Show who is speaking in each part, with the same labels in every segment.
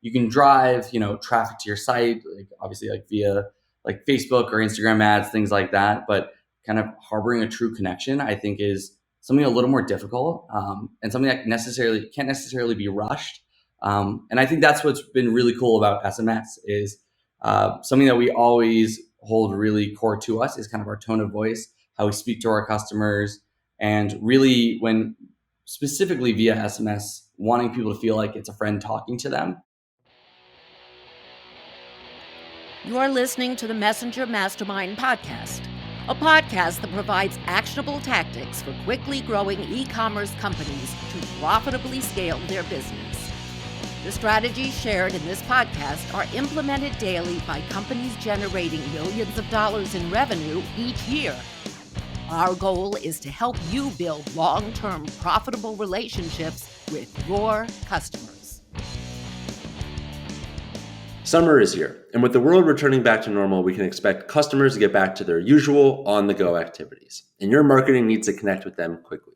Speaker 1: you can drive, traffic to your site, like obviously like via like Facebook or Instagram ads, things like that. But kind of harboring a true connection, I think, is something a little more difficult, and something that can't necessarily be rushed. And I think that's what's been really cool about SMS is something that we always hold really core to us is kind of our tone of voice, how we speak to our customers, and really when specifically via SMS, wanting people to feel like it's a friend talking to them.
Speaker 2: You are listening to the Messenger Mastermind podcast, a podcast that provides actionable tactics for quickly growing e-commerce companies to profitably scale their business. The strategies shared in this podcast are implemented daily by companies generating millions of dollars in revenue each year. Our goal is to help you build long-term profitable relationships with your customers.
Speaker 3: Summer is here, and with the world returning back to normal, we can expect customers to get back to their usual on-the-go activities, and your marketing needs to connect with them quickly.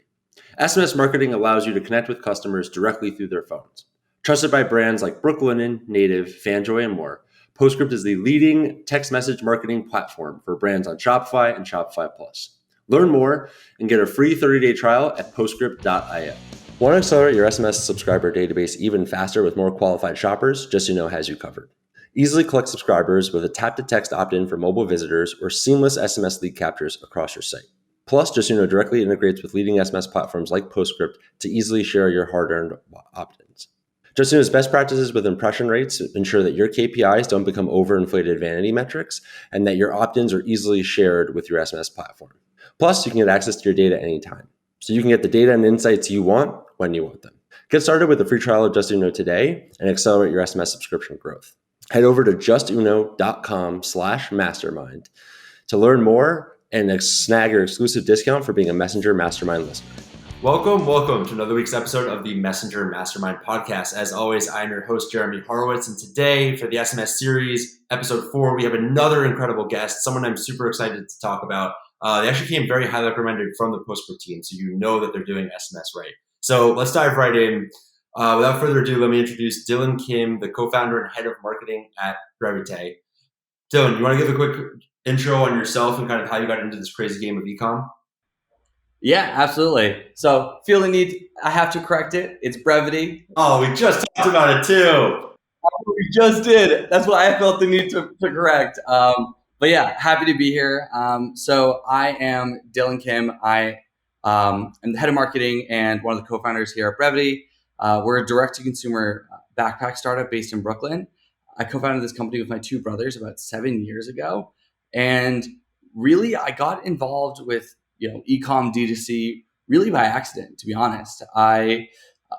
Speaker 3: SMS marketing allows you to connect with customers directly through their phones. Trusted by brands like Brooklinen, Native, Fanjoy, and more, Postscript is the leading text message marketing platform for brands on Shopify and Shopify Plus. Learn more and get a free 30-day trial at postscript.io. Want to accelerate your SMS subscriber database even faster with more qualified shoppers? Justuno has you covered. Easily collect subscribers with a tap-to-text opt-in for mobile visitors or seamless SMS lead captures across your site. Plus, Justuno directly integrates with leading SMS platforms like Postscript to easily share your hard-earned opt-ins. Justuno's best practices with impression rates ensure that your KPIs don't become overinflated vanity metrics and that your opt-ins are easily shared with your SMS platform. Plus, you can get access to your data anytime. So you can get the data and insights you want when you want them. Get started with a free trial of Justuno today and accelerate your SMS subscription growth. Head over to justuno.com/mastermind to learn more and snag your exclusive discount for being a Messenger Mastermind listener.
Speaker 4: Welcome to another week's episode of the Messenger Mastermind podcast. As always, I'm your host, Jeremy Horowitz, and today for the SMS Series Episode 4, we have another incredible guest, someone I'm super excited to talk about. They actually came very highly recommended from the Postscript team, so you know that they're doing SMS right. So let's dive right in. Without further ado, let me introduce Dylan Kim, the co-founder and head of marketing at Brevite. Dylan, you want to give a quick intro on yourself and kind of how you got into this crazy game of e-com?
Speaker 1: Yeah, absolutely. So feel the need, I have to correct it. It's Brevite.
Speaker 4: Oh, we just talked about it too.
Speaker 1: We just did. That's why I felt the need to correct. But yeah, happy to be here. So I am Dylan Kim. I am the head of marketing and one of the co-founders here at Brevite. We're a direct-to-consumer backpack startup based in Brooklyn. I co-founded this company with my two brothers about 7 years ago. And really, I got involved with e-com D2C really by accident, to be honest. I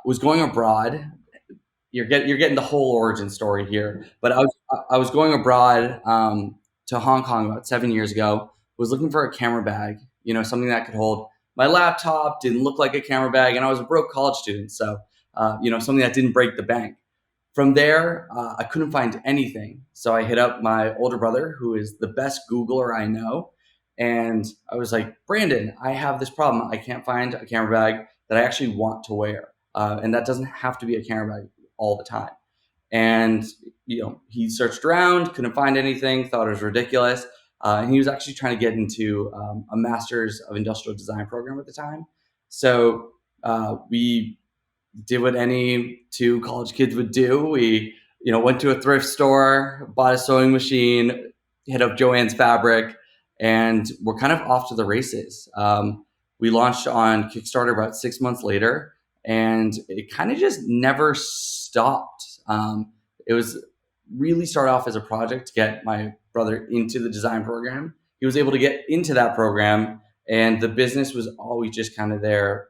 Speaker 1: was going abroad. You're getting the whole origin story here. But I was going abroad to Hong Kong about 7 years ago, was looking for a camera bag, something that could hold my laptop, didn't look like a camera bag, and I was a broke college student, so something that didn't break the bank. From there, I couldn't find anything, so I hit up my older brother, who is the best Googler I know, and I was like, Brandon, I have this problem. I can't find a camera bag that I actually want to wear, and that doesn't have to be a camera bag all the time. And he searched around, couldn't find anything, thought it was ridiculous. And he was actually trying to get into a master's of industrial design program at the time. So we did what any two college kids would do. We went to a thrift store, bought a sewing machine, hit up Joann's Fabric, and we're kind of off to the races. We launched on Kickstarter about 6 months later, and it kind of just never stopped. It was really started off as a project to get my brother into the design program. He was able to get into that program, and the business was always just kind of there,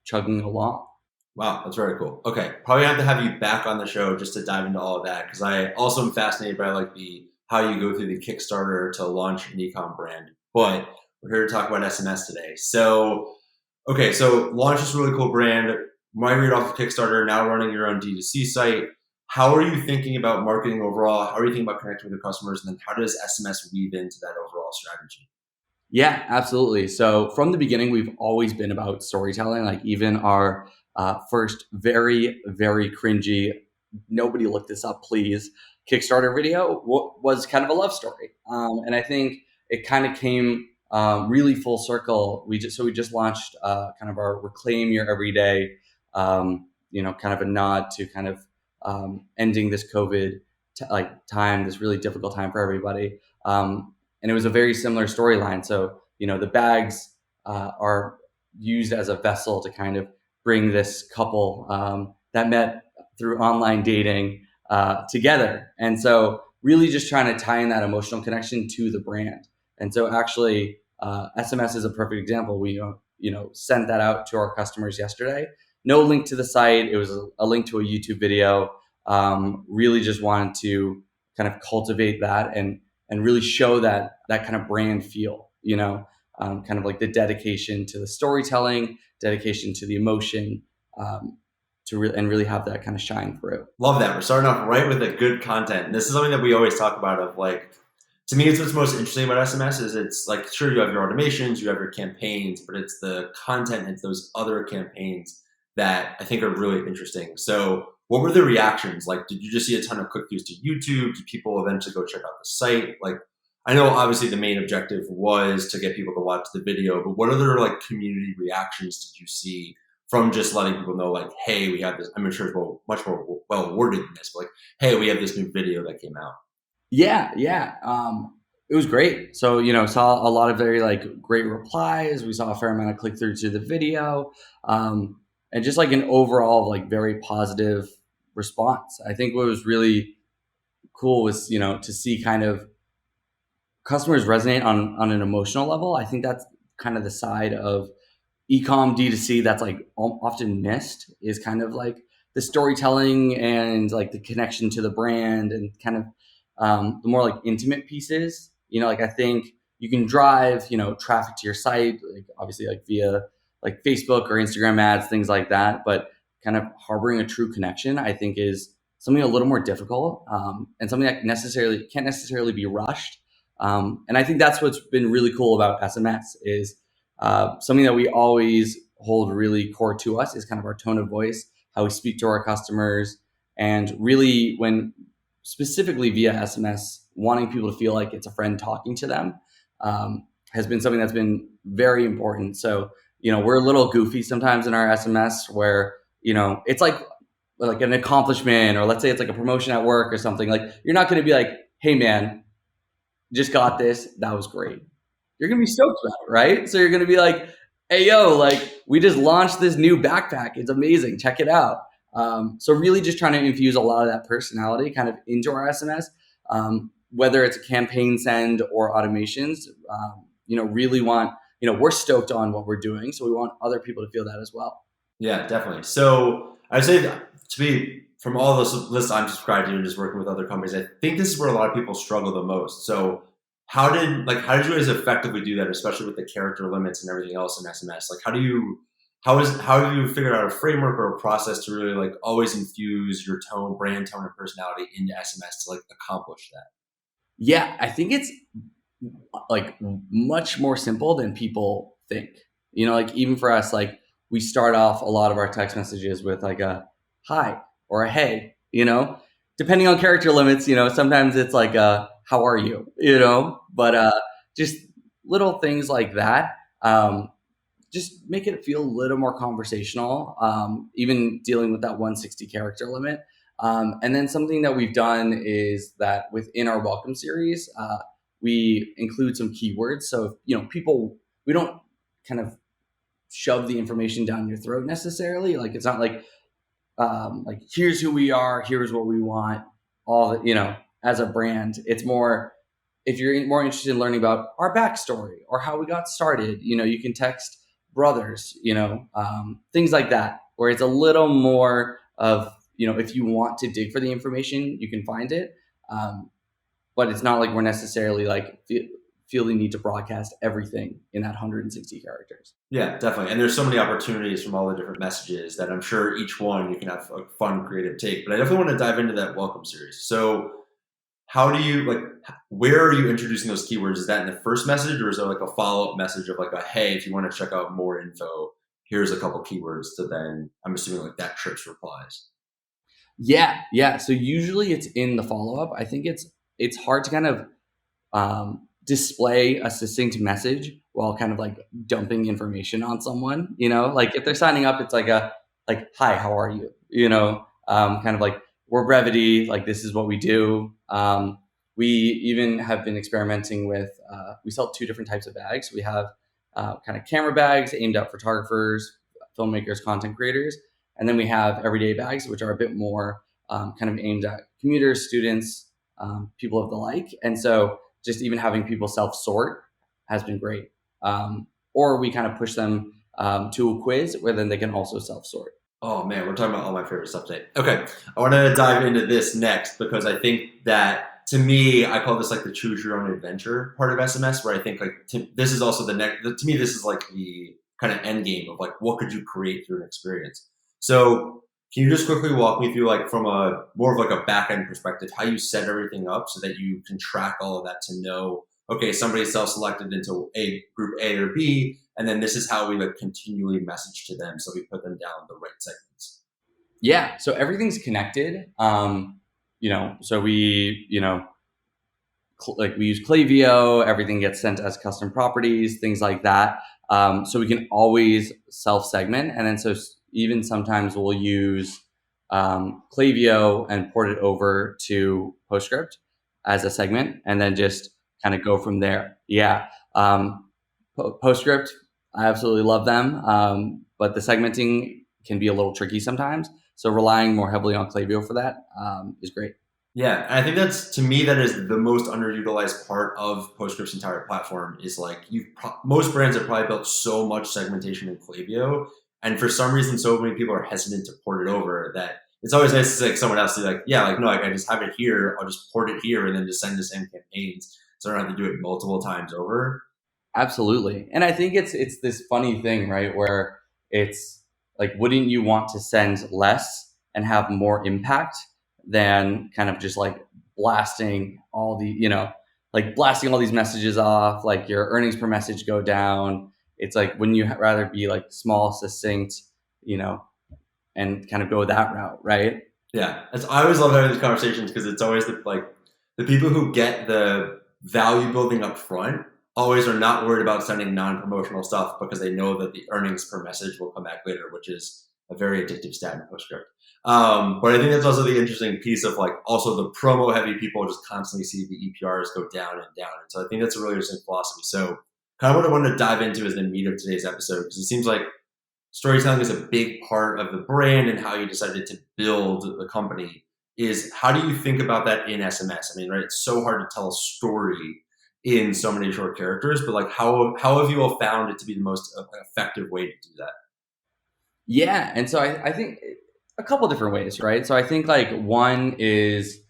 Speaker 1: chugging along.
Speaker 4: Wow, that's very cool. Okay, probably have to have you back on the show just to dive into all of that, because I also am fascinated by how you go through the Kickstarter to launch an e-com brand. But we're here to talk about SMS today. So launch this really cool brand, migrate off of Kickstarter, now running your own D2C site. How are you thinking about marketing overall? How are you thinking about connecting with your customers? And then how does SMS weave into that overall strategy?
Speaker 1: Yeah, absolutely. So from the beginning, we've always been about storytelling. Like even our first very, very cringy nobody look this up, please. Kickstarter video was kind of a love story. And I think it kind of came really full circle. We just launched kind of our Reclaim Your Everyday, kind of a nod to kind of ending this COVID time, this really difficult time for everybody. And it was a very similar storyline. So, the bags are used as a vessel to kind of bring this couple that met through online dating together. And so really just trying to tie in that emotional connection to the brand. And so actually SMS is a perfect example. We sent that out to our customers yesterday. No link to the site. It was a link to a YouTube video. Really just wanted to kind of cultivate that and really show that kind of brand feel, kind of like the dedication to the storytelling, dedication to the emotion, and really have that kind of shine through.
Speaker 4: Love that. We're starting off right with the good content. And this is something that we always talk about of like, to me, it's what's most interesting about SMS is it's like, sure, you have your automations, you have your campaigns, but it's the content, it's those other campaigns that I think are really interesting. So what were the reactions? Like, did you just see a ton of click-throughs to YouTube? Did people eventually go check out the site? Like, I know obviously the main objective was to get people to watch the video, but what other like community reactions did you see from just letting people know like, hey, we have this, I'm sure it's much more well worded than this, but like, hey, we have this new video that came out.
Speaker 1: Yeah. It was great. So, saw a lot of very like great replies. We saw a fair amount of click through to the video. And just like an overall like very positive response. I think what was really cool was, to see kind of customers resonate on an emotional level. I think that's kind of the side of e-com D2C that's like often missed, is kind of like the storytelling and like the connection to the brand and kind of the more like intimate pieces. Like I think you can drive, traffic to your site, like obviously like via like Facebook or Instagram ads, things like that. But kind of harboring a true connection, I think, is something a little more difficult and something that can't necessarily be rushed. And I think that's what's been really cool about SMS is something that we always hold really core to us is kind of our tone of voice, how we speak to our customers, and really when specifically via SMS, wanting people to feel like it's a friend talking to them has been something that's been very important. So, we're a little goofy sometimes in our SMS where, it's like an accomplishment, or let's say it's like a promotion at work or something. Like you're not going to be like, hey man, just got this. That was great. You're going to be stoked about it, right? So you're going to be like, hey, yo, like we just launched this new backpack. It's amazing. Check it out. So really just trying to infuse a lot of that personality kind of into our SMS, whether it's a campaign send or automations, really want, we're stoked on what we're doing. So we want other people to feel that as well.
Speaker 4: Yeah, definitely. So I'd say that to me, from all those lists I'm subscribed to and just working with other companies, I think this is where a lot of people struggle the most. So how did you guys effectively do that, especially with the character limits and everything else in SMS? Like how have you figured out a framework or a process to really like always infuse your tone, brand tone, and personality into SMS to like accomplish that?
Speaker 1: Yeah, I think it's like much more simple than people think. Like even for us, like we start off a lot of our text messages with like a hi or a hey, depending on character limits, sometimes it's like a how are you, but just little things like that. Just make it feel a little more conversational, even dealing with that 160 character limit. And then something that we've done is that within our welcome series, we include some keywords. So, we don't kind of shove the information down your throat necessarily. Like, it's not like here's who we are, here's what we want, as a brand. It's more, if you're more interested in learning about our backstory or how we got started, you can text brothers, things like that, where it's a little more of, if you want to dig for the information, you can find it. But it's not like we're necessarily like feel the need to broadcast everything in that 160 characters.
Speaker 4: Yeah, definitely. And there's so many opportunities from all the different messages that I'm sure each one you can have a fun, creative take. But I definitely want to dive into that welcome series. So how do you where are you introducing those keywords? Is that in the first message, or is there like a follow-up message of like a, hey, if you want to check out more info, here's a couple keywords to then, I'm assuming like that trips replies?
Speaker 1: Yeah. So usually it's in the follow-up. I think it's hard to kind of display a succinct message while kind of like dumping information on someone, like if they're signing up, it's like hi, how are you? Kind of like, we're Brevity, like this is what we do. We even have been experimenting with, we sell 2 different types of bags. We have kind of camera bags aimed at photographers, filmmakers, content creators. And then we have everyday bags, which are a bit more kind of aimed at commuters, students, people of the like. And so just even having people self-sort has been great. Or we kind of push them to a quiz where then they can also self-sort.
Speaker 4: Oh man, we're talking about all my favorite stuff today. Okay, I want to dive into this next because I think that, to me, I call this like the choose your own adventure part of SMS, where I think like this is also to me, this is like the kind of end game of like, what could you create through an experience? So can you just quickly walk me through, like, from a more of like a back end perspective, how you set everything up so that you can track all of that to know, okay, somebody self-selected into a group A or B, and then this is how we like continually message to them, so we put them down the right segments.
Speaker 1: Yeah, so everything's connected. So we, we use Klaviyo, everything gets sent as custom properties, things like that. So we can always self-segment. And then so even sometimes we'll use Klaviyo and port it over to Postscript as a segment, and then just kind of go from there. Yeah. Postscript, I absolutely love them. But the segmenting can be a little tricky sometimes. So relying more heavily on Klaviyo for that is great.
Speaker 4: Yeah, and I think to me, that is the most underutilized part of Postscript's entire platform. Is like, most brands have probably built so much segmentation in Klaviyo, and for some reason, so many people are hesitant to port it over, that it's always nice to say someone else to like, yeah, like, no, like, I just have it here, I'll just port it here and then just send the same campaigns, so I don't have to do it multiple times over.
Speaker 1: Absolutely. And I think it's this funny thing, right, where it's like, wouldn't you want to send less and have more impact than kind of just like blasting all these messages off, like your earnings per message go down. It's like, wouldn't you rather be like small, succinct, and kind of go that route, right?
Speaker 4: Yeah, I always love having these conversations because it's always the people who get the value building up front always are not worried about sending non-promotional stuff because they know that the earnings per message will come back later, which is a very addictive stat in Postscript. But I think that's also the interesting piece of like, also the promo heavy people just constantly see the EPRs go down and down. And so I think that's a really interesting philosophy. So kind of what I wanted to dive into is the meat of today's episode, because it seems like storytelling is a big part of the brand and how you decided to build the company. Is how do you think about that in SMS? I mean, right, it's so hard to tell a story in so many short characters, but like, how have you all found it to be the most effective way to do that?
Speaker 1: Yeah, and so I think a couple different ways, right? So I think like one is,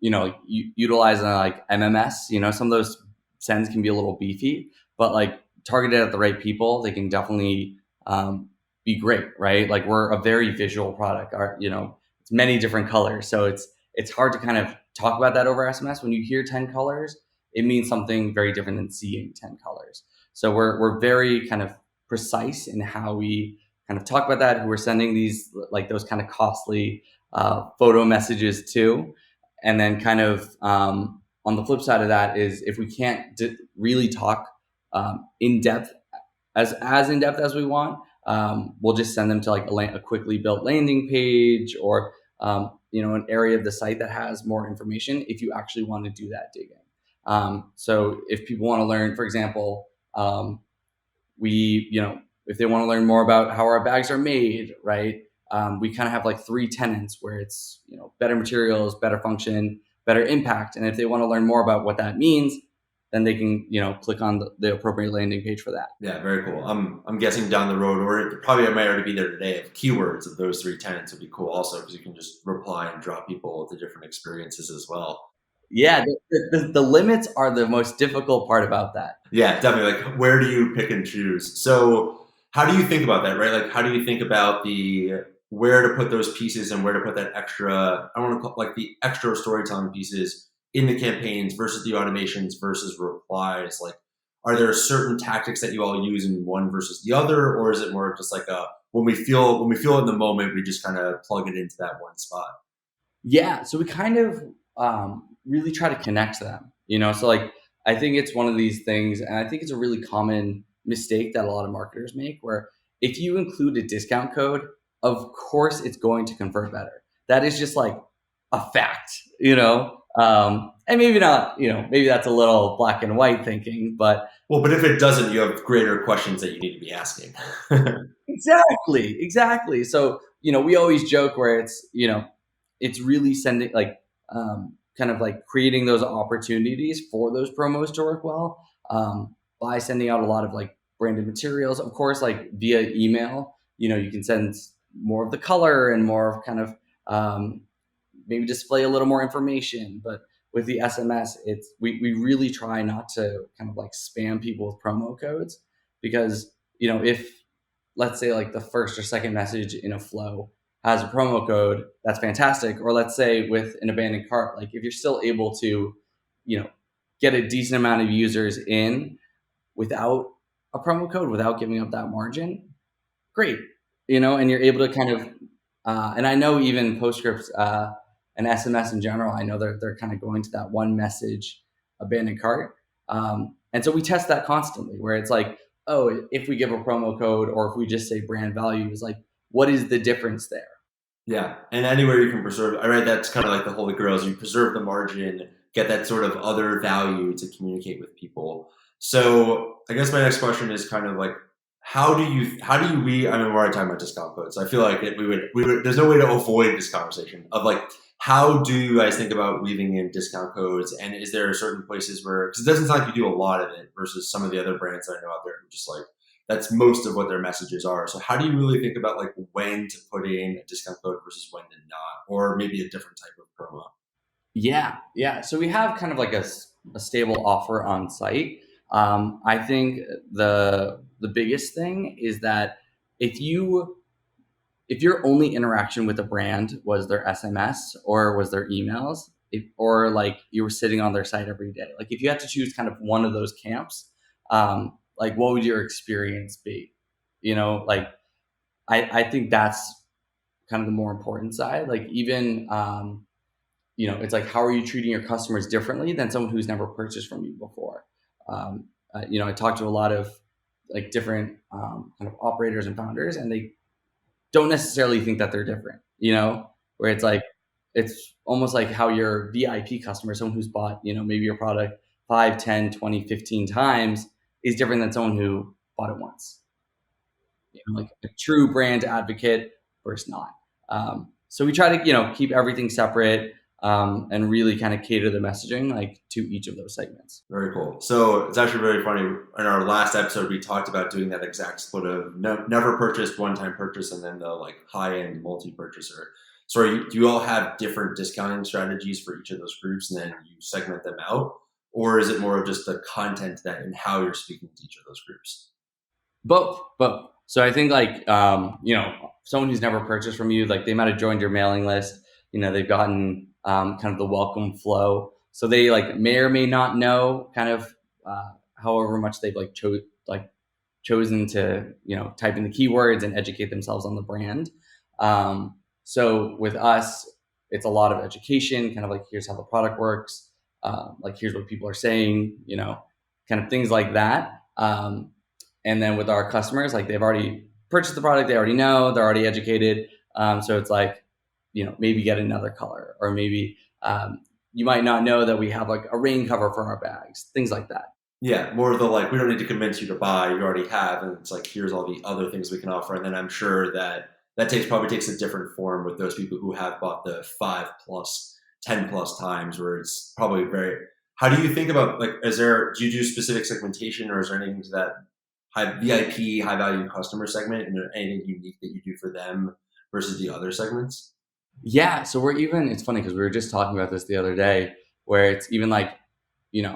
Speaker 1: utilizing like MMS. Some of those sends can be a little beefy, but like targeted at the right people, they can definitely be great, right? Like, we're a very visual product. It's many different colors, so it's hard to kind of talk about that over SMS. When you hear 10 colors, it means something very different than seeing 10 colors. So we're very kind of precise in how we kind of talk about that, who we're sending these, like, those kind of costly photo messages to. And then kind of on the flip side of that is, if we can't really talk in depth, as in depth as we want, we'll just send them to like a quickly built landing page, or an area of the site that has more information if you actually want to do that digging. So if people want to learn, for example, if they want to learn more about how our bags are made, right? We kind of have like 3 tenets where it's, better materials, better function, better impact. And if they want to learn more about what that means, then they can, click on the appropriate landing page for that.
Speaker 4: Yeah, very cool. I'm guessing down the road, or it probably might already be there today, if keywords of those 3 tenets would be cool also, because you can just reply and drop people to different experiences as well.
Speaker 1: Yeah, the limits are the most difficult part about that.
Speaker 4: Yeah, definitely. Like, where do you pick and choose? So how do you think about that, right? Like, how do you think about where to put those pieces and where to put that extra, I want to call like the extra storytelling pieces in the campaigns versus the automations versus replies? Like, are there certain tactics that you all use in one versus the other, or is it more just like when we feel in the moment, we just kind of plug it into that one spot?
Speaker 1: Yeah. So we kind of really try to connect them, so like, I think it's one of these things, and I think it's a really common mistake that a lot of marketers make, where if you include a discount code, of course it's going to convert better. That is just like a fact, and maybe not, maybe that's a little black and white thinking, but
Speaker 4: but if it doesn't, you have greater questions that you need to be asking.
Speaker 1: Exactly. So, we always joke where it's really sending like, kind of like creating those opportunities for those promos to work well, by sending out a lot of like branded materials, of course, like via email. You can send more of the color and more of kind of, maybe display a little more information. But with the SMS, we really try not to kind of like spam people with promo codes, because if, let's say, like the first or second message in a flow has a promo code, that's fantastic. Or let's say with an abandoned cart, like if you're still able to, get a decent amount of users in without a promo code, without giving up that margin, great. And you're able to kind of, and I know even Postscript and SMS in general, I know they're kind of going to that one message abandoned cart. And so we test that constantly, where it's like, oh, if we give a promo code, or if we just say brand value, is like, what is the difference there?
Speaker 4: Yeah. And anywhere you can preserve, I read that's kind of like the holy grail, is you preserve the margin, get that sort of other value to communicate with people. So I guess my next question is kind of like, how do you I mean, we're already talking about discount codes. I feel like we would, there's no way to avoid this conversation of like, how do you guys think about weaving in discount codes? And is there certain places where, because it doesn't sound like you do a lot of it versus some of the other brands that I know out there who just like, that's most of what their messages are. So how do you really think about like when to put in a discount code versus when to not, or maybe a different type of promo?
Speaker 1: Yeah. So we have kind of like a stable offer on site. I think the biggest thing is that if your only interaction with a brand was their SMS or was their emails, or like you were sitting on their site every day, like if you had to choose kind of one of those camps, like what would your experience be? Like I think that's kind of the more important side. Like even, it's like, how are you treating your customers differently than someone who's never purchased from you before? I talked to a lot of like different kind of operators and founders, and they don't necessarily think that they're different, where it's like, it's almost like how your VIP customer, someone who's bought, maybe your product 5, 10, 20, 15 times, is different than someone who bought it once. Like a true brand advocate versus not. So we try to, keep everything separate, and really kind of cater the messaging like to each of those segments.
Speaker 4: Very cool. So it's actually very funny. In our last episode, we talked about doing that exact split of never purchased, one-time purchase, and then the like high-end multi-purchaser. So do you all have different discounting strategies for each of those groups, and then you segment them out? Or is it more of just the content and how you're speaking to each of those groups?
Speaker 1: Both. So I think like, someone who's never purchased from you, like they might have joined your mailing list, they've gotten kind of the welcome flow. So they like may or may not know kind of however much they've like chosen to, type in the keywords and educate themselves on the brand. So with us, it's a lot of education, kind of like, here's how the product works. Like, here's what people are saying, kind of things like that. And then with our customers, like they've already purchased the product, they already know, they're already educated. So it's like, maybe get another color, or maybe you might not know that we have like a rain cover for our bags, things like that.
Speaker 4: Yeah, more of the like, we don't need to convince you to buy, you already have, and it's like, here's all the other things we can offer. And then I'm sure that probably takes a different form with those people who have bought the 5+, 10+ times, where it's probably how do you think about like, do you do specific segmentation, or is there anything to that VIP, high value customer segment, and anything unique that you do for them versus the other segments?
Speaker 1: Yeah. So it's funny because we were just talking about this the other day, where it's even like,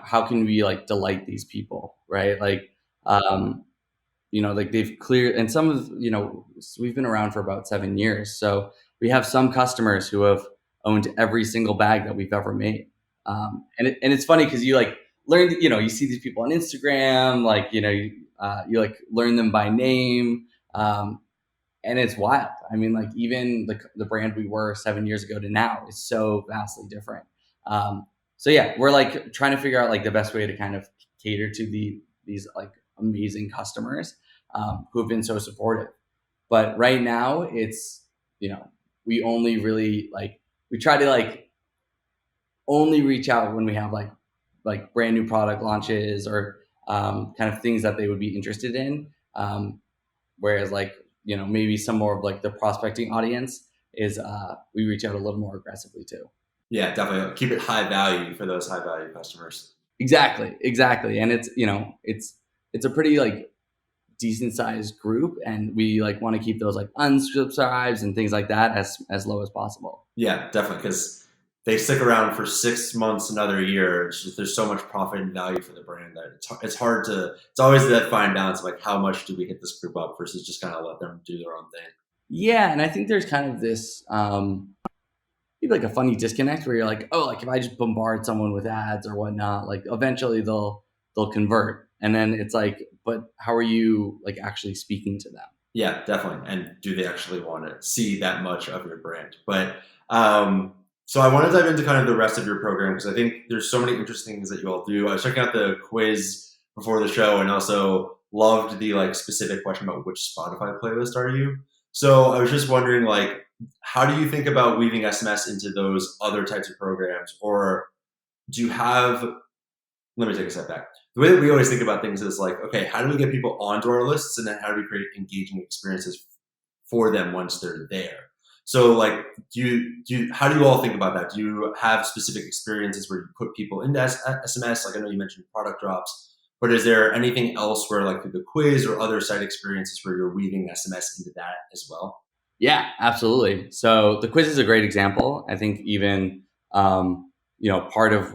Speaker 1: how can we like delight these people, right? Like, like they've cleared, and some of, we've been around for about 7 years. So we have some customers who have owned every single bag that we've ever made. And it's funny because you like learn, you see these people on Instagram, like, you like learn them by name. and it's wild. I mean, like even the brand we were 7 years ago to now is so vastly different. So yeah, we're like trying to figure out like the best way to kind of cater to these like amazing customers who have been so supportive. But right now it's, we only really we try to only reach out when we have like brand new product launches or kind of things that they would be interested in. Whereas maybe some more of like the prospecting audience is we reach out a little more aggressively too.
Speaker 4: Yeah, definitely. Keep it high value for those high value customers.
Speaker 1: Exactly. And it's, it's a pretty like decent sized group, and we like want to keep those like unsubscribes and things like that as low as possible.
Speaker 4: Yeah, definitely. Because they stick around for 6 months, another year. It's just, there's so much profit and value for the brand that it's always that fine balance of like, how much do we hit this group up versus just kind of let them do their own thing.
Speaker 1: Yeah. And I think there's kind of this, maybe like a funny disconnect where you're like, oh, like if I just bombard someone with ads or whatnot, like eventually they'll convert. And then it's like, but how are you like actually speaking to them?
Speaker 4: Yeah, definitely. And do they actually want to see that much of your brand? But so I want to dive into kind of the rest of your program because I think there's so many interesting things that you all do. I was checking out the quiz before the show and also loved the like specific question about which Spotify playlist are you. So I was just wondering, like, how do you think about weaving SMS into those other types of programs? Or do you have, let me take a step back. The way that we always think about things is like, okay, how do we get people onto our lists? And then how do we create engaging experiences for them once they're there? So like, how do you all think about that? Do you have specific experiences where you put people into SMS? Like I know you mentioned product drops, but is there anything else where like through the quiz or other site experiences where you're weaving SMS into that as well?
Speaker 1: Yeah, absolutely. So the quiz is a great example. I think even, part of,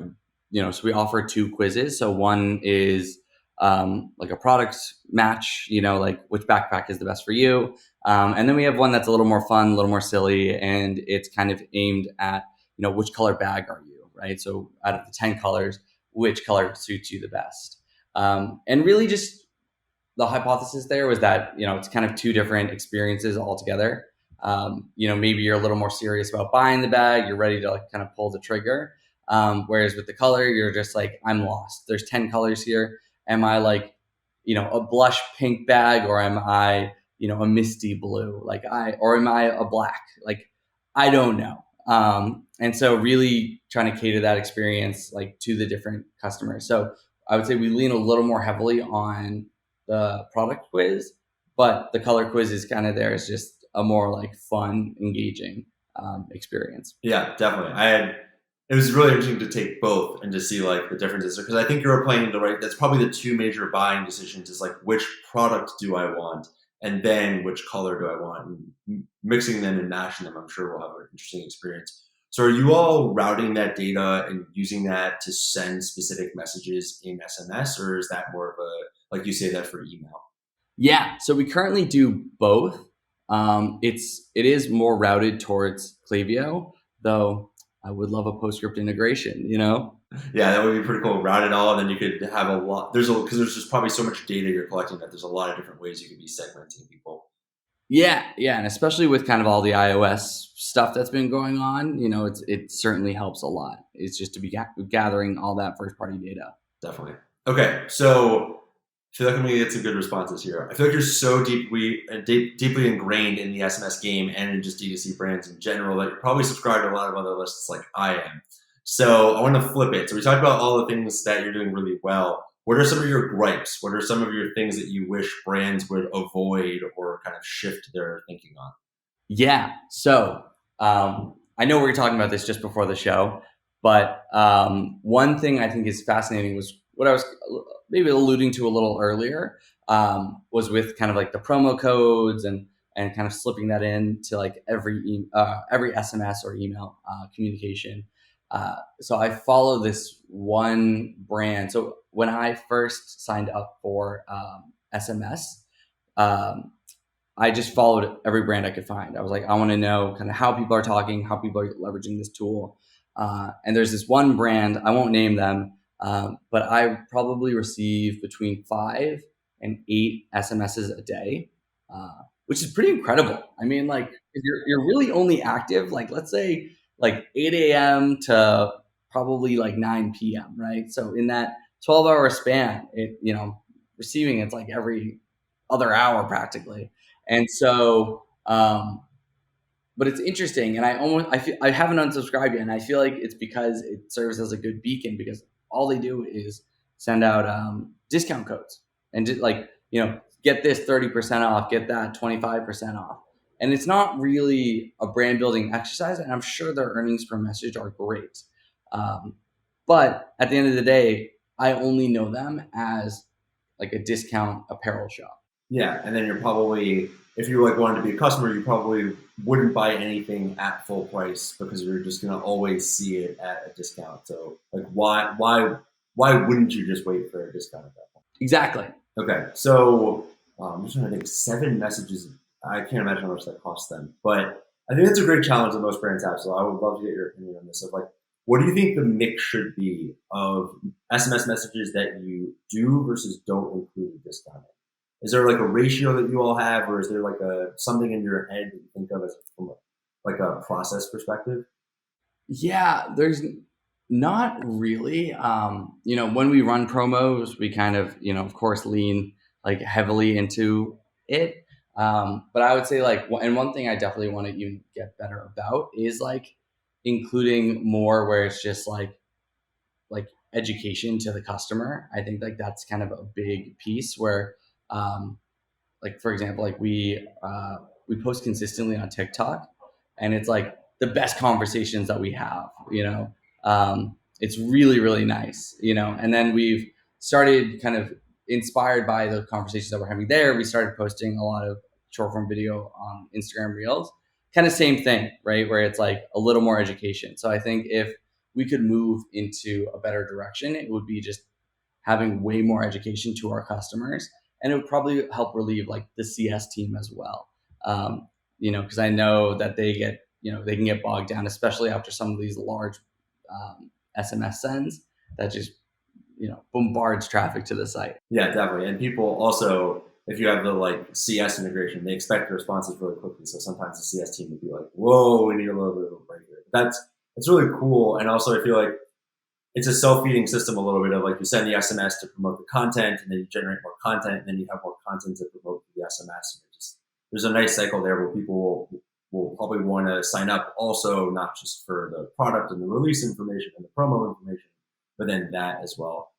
Speaker 1: so we offer 2 quizzes. So one is like a product match, like which backpack is the best for you. And then we have one that's a little more fun, a little more silly, and it's kind of aimed at, which color bag are you, right? So out of the 10 colors, which color suits you the best? And really just the hypothesis there was that, it's kind of 2 different experiences altogether. Maybe you're a little more serious about buying the bag, you're ready to like kind of pull the trigger. Whereas with the color, you're just like, I'm lost. There's 10 colors here. Am I like, a blush pink bag, or am I, a misty blue? Or am I a black? Like, I don't know. And so really trying to cater that experience like to the different customers. So I would say we lean a little more heavily on the product quiz, but the color quiz is kind of there as just a more like fun, engaging experience.
Speaker 4: Yeah, definitely. It was really interesting to take both and to see like the differences, because I think you're playing that's probably the 2 major buying decisions is like, which product do I want? And then which color do I want? And mixing them and mashing them, I'm sure we'll have an interesting experience. So are you all routing that data and using that to send specific messages in SMS, or is that more of a, like you say that for email?
Speaker 1: Yeah, so we currently do both. It is more routed towards Klaviyo, though I would love a Postscript integration,
Speaker 4: Yeah, that would be pretty cool. Route it all, and then you could have a lot. Because there's just probably so much data you're collecting that there's a lot of different ways you could be segmenting people.
Speaker 1: Yeah, and especially with kind of all the iOS stuff that's been going on, it certainly helps a lot. It's just to be gathering all that first party data.
Speaker 4: Definitely. Okay, so I feel like I'm going to get some good responses here. I feel like you're so deeply ingrained in the SMS game and in just D2C brands in general that you're probably subscribed to a lot of other lists like I am. So I want to flip it. So we talked about all the things that you're doing really well. What are some of your gripes? What are some of your things that you wish brands would avoid or kind of shift their thinking on?
Speaker 1: Yeah. So I know we were talking about this just before the show, but one thing I think is fascinating was what I was maybe alluding to a little earlier, was with kind of like the promo codes and kind of slipping that into like every SMS or email communication. So I follow this one brand. So when I first signed up for SMS, I just followed every brand I could find. I was like, I want to know kind of how people are talking, how people are leveraging this tool. And there's this one brand, I won't name them, but I probably receive between 5 and 8 SMSs a day. which is pretty incredible. I mean, like if you're really only active, like let's say like 8 a.m. to probably like 9 p.m., right? So in that 12-hour span, receiving it's like every other hour practically. And so, but it's interesting, and I haven't unsubscribed yet, and I feel like it's because it serves as a good beacon, because all they do is send out discount codes and just like, get this 30% off, get that 25% off. And it's not really a brand building exercise, and I'm sure their earnings per message are great. But at the end of the day, I only know them as like a discount apparel shop.
Speaker 4: Yeah, and then you're probably, if you like wanted to be a customer, you probably wouldn't buy anything at full price because you're just gonna always see it at a discount. So like, why wouldn't you just wait for a discount at that point?
Speaker 1: Exactly.
Speaker 4: Okay, so I'm just trying to think. 7 messages. I can't imagine how much that costs them, but I think that's a great challenge that most brands have. So I would love to get your opinion on this. Of like, what do you think the mix should be of SMS messages that you do versus don't include a discount? Is there like a ratio that you all have, or is there like something in your head that you think of as from like a process perspective?
Speaker 1: Yeah, there's not really. When we run promos, we kind of, of course, lean like heavily into it. But I would say like, and one thing I definitely want to even get better about is like including more where it's just like education to the customer. I think like that's kind of a big piece where, like for example, like we post consistently on TikTok, and it's like the best conversations that we have. It's really, really nice. And then we've started kind of inspired by the conversations that we're having there. We started posting a lot of short form video on Instagram Reels. Kind of same thing, right? Where it's like a little more education. So I think if we could move into a better direction, it would be just having way more education to our customers, and it would probably help relieve like the CS team as well. Because I know that they can get bogged down, especially after some of these large SMS sends that just bombards traffic to the site.
Speaker 4: Yeah, definitely. And people also, if you have the like CS integration, they expect responses really quickly. So sometimes the CS team would be like, "Whoa, we need a little bit of a break here." That's really cool. And also, I feel like it's a self-feeding system a little bit of like you send the SMS to promote the content, and then you generate more content, and then you have more content to promote the SMS. There's a nice cycle there where people will probably want to sign up also, not just for the product and the release information and the promo information, but then that as well.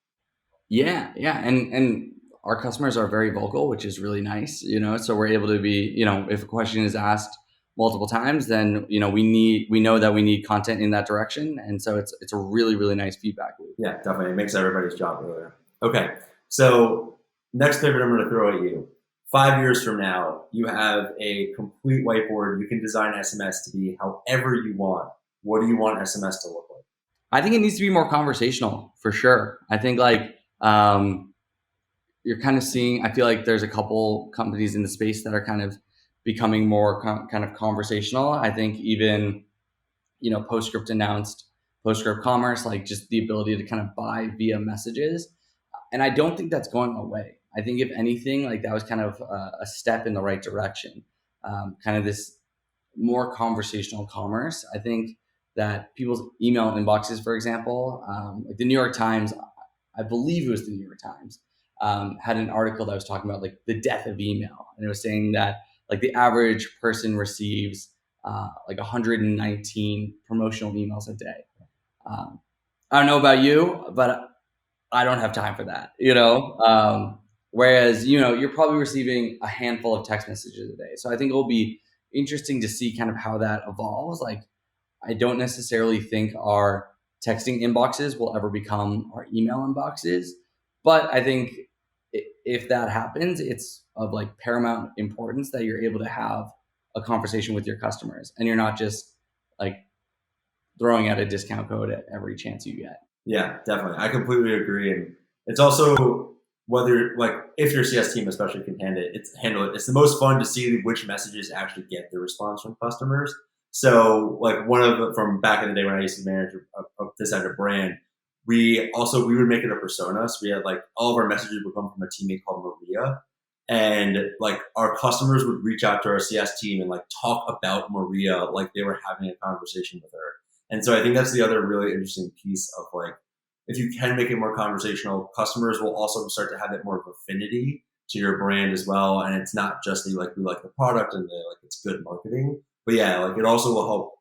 Speaker 1: Yeah. And our customers are very vocal, which is really nice, so we're able to be, if a question is asked multiple times, then, we know that we need content in that direction. And so it's a really, really nice feedback loop.
Speaker 4: Yeah, definitely. It makes everybody's job earlier. Okay. So next pivot I'm going to throw at you. 5 years from now, you have a complete whiteboard. You can design SMS to be however you want. What do you want SMS to look like?
Speaker 1: I think it needs to be more conversational for sure. I think like, you're kind of seeing, I feel like there's a couple companies in the space that are kind of becoming more kind of conversational. I think even, Postscript announced Postscript Commerce, like just the ability to kind of buy via messages. And I don't think that's going away. I think if anything, like that was kind of a step in the right direction. Kind of this more conversational commerce. I think that people's email inboxes, for example, like the New York Times, I believe it was the New York Times, had an article that was talking about like the death of email. And it was saying that like the average person receives like 119 promotional emails a day. I don't know about you, but I don't have time for that, whereas, you're probably receiving a handful of text messages a day. So I think it will be interesting to see kind of how that evolves. Like, I don't necessarily think our texting inboxes will ever become our email inboxes, but I think if that happens, it's of like paramount importance that you're able to have a conversation with your customers and you're not just like throwing out a discount code at every chance you get.
Speaker 4: Yeah, definitely. I completely agree. And it's also whether like if your CS team especially can handle it, it's the most fun to see which messages actually get the response from customers. So like from back in the day when I used to manage this type of brand, we would make it a persona. So we had like all of our messages would come from a teammate called Maria. And like our customers would reach out to our CS team and like talk about Maria like they were having a conversation with her. And so I think that's the other really interesting piece of like, if you can make it more conversational, customers will also start to have that more of affinity to your brand as well. And it's not just we like the product and like it's good marketing, but yeah, like it also will help,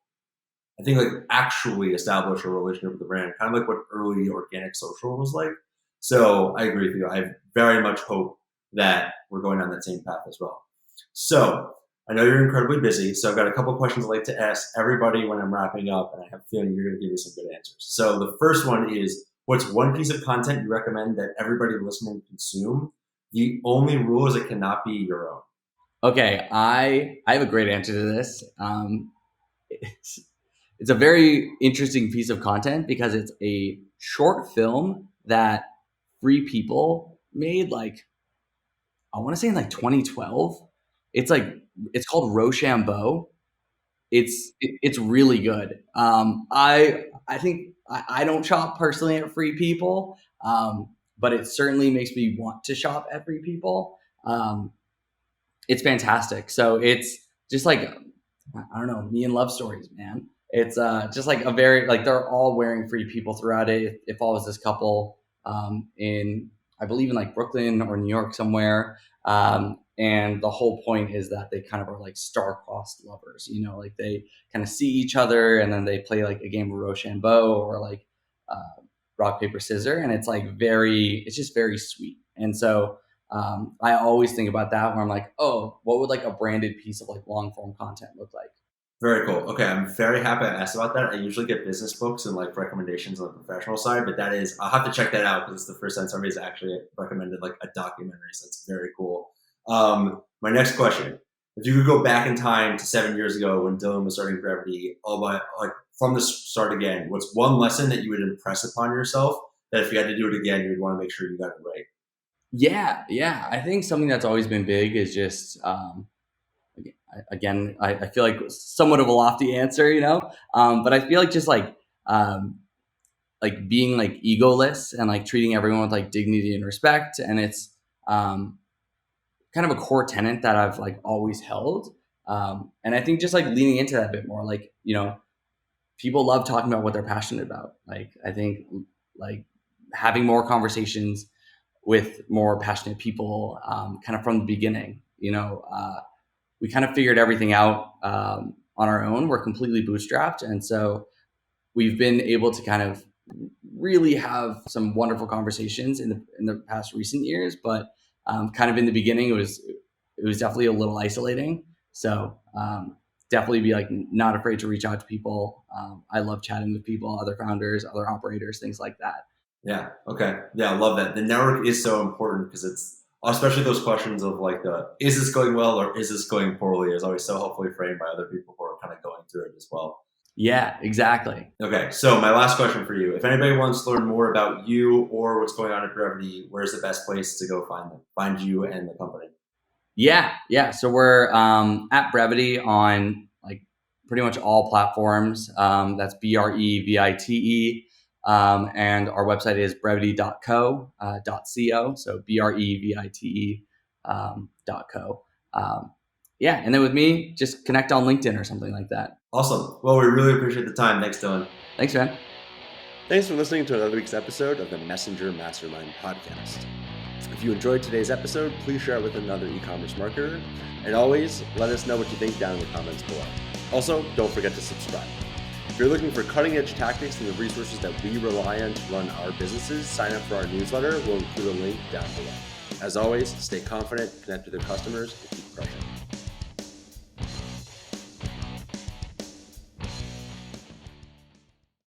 Speaker 4: I think, like actually establish a relationship with the brand, kind of like what early organic social was like. So I agree with you. I very much hope that we're going on that same path as well. So I know you're incredibly busy, so I've got a couple of questions I'd like to ask everybody when I'm wrapping up, and I have a feeling you're going to give me some good answers. So the first one is, what's one piece of content you recommend that everybody listening consume? The only rule is it cannot be your own.
Speaker 1: Okay, I have a great answer to this. It's a very interesting piece of content because it's a short film that Free People made, like, I want to say in like 2012. It's called Rochambeau. It's really good. I think I don't shop personally at Free People, but it certainly makes me want to shop at Free People. It's fantastic. So it's just like, I don't know, me and love stories, man. It's just like a very, like, they're all wearing Free People throughout it. It follows this couple in, I believe, in like Brooklyn or New York somewhere. And the whole point is that they kind of are like star-crossed lovers, you know, like they kind of see each other and then they play like a game of Rochambeau or like rock, paper, scissors. And it's like it's just very sweet. And so I always think about that where I'm like, oh, what would like a branded piece of like long form content look like?
Speaker 4: Very cool. Okay, I'm very happy I asked about that. I usually get business books and like recommendations on the professional side, but that is, I'll have to check that out because it's the first time somebody's actually recommended like a documentary. So that's very cool. My next question: if you could go back in time to 7 years ago when Dylan was starting Brevite, like from the start again, what's one lesson that you would impress upon yourself that if you had to do it again, you would want to make sure you got it right?
Speaker 1: Yeah. I think something that's always been big is just, again, I feel like somewhat of a lofty answer, you know, but I feel like just like being like egoless and like treating everyone with like dignity and respect. And it's kind of a core tenet that I've like always held. And I think just like leaning into that a bit more, like, you know, people love talking about what they're passionate about. Like, I think like having more conversations with more passionate people, kind of from the beginning, you know, we kind of figured everything out on our own. We're completely bootstrapped. And so we've been able to kind of really have some wonderful conversations in the past recent years, but kind of in the beginning, it was definitely a little isolating. So definitely be like not afraid to reach out to people. I love chatting with people, other founders, other operators, things like that.
Speaker 4: Yeah. Okay. Yeah. I love that. The network is so important because it's, especially those questions of like is this going well or is this going poorly, is always so helpfully framed by other people who are kind of going through it as well.
Speaker 1: Yeah, exactly.
Speaker 4: Okay. So my last question for you, if anybody wants to learn more about you or what's going on at Brevite, where's the best place to go find you and the company? Yeah.
Speaker 1: So we're at Brevite on like pretty much all platforms. That's Brevite. And our website is brevite.co. So Brevite.co. Yeah. And then with me, just connect on LinkedIn or something like that.
Speaker 4: Awesome. Well, we really appreciate the time. Thanks, Dylan.
Speaker 1: Thanks, man.
Speaker 3: Thanks for listening to another week's episode of the Messenger Mastermind podcast. If you enjoyed today's episode, please share it with another e-commerce marketer. And always let us know what you think down in the comments below. Also, don't forget to subscribe. If you're looking for cutting-edge tactics and the resources that we rely on to run our businesses, sign up for our newsletter. We'll include a link down below. As always, stay confident, connect with your customers, and keep crushing.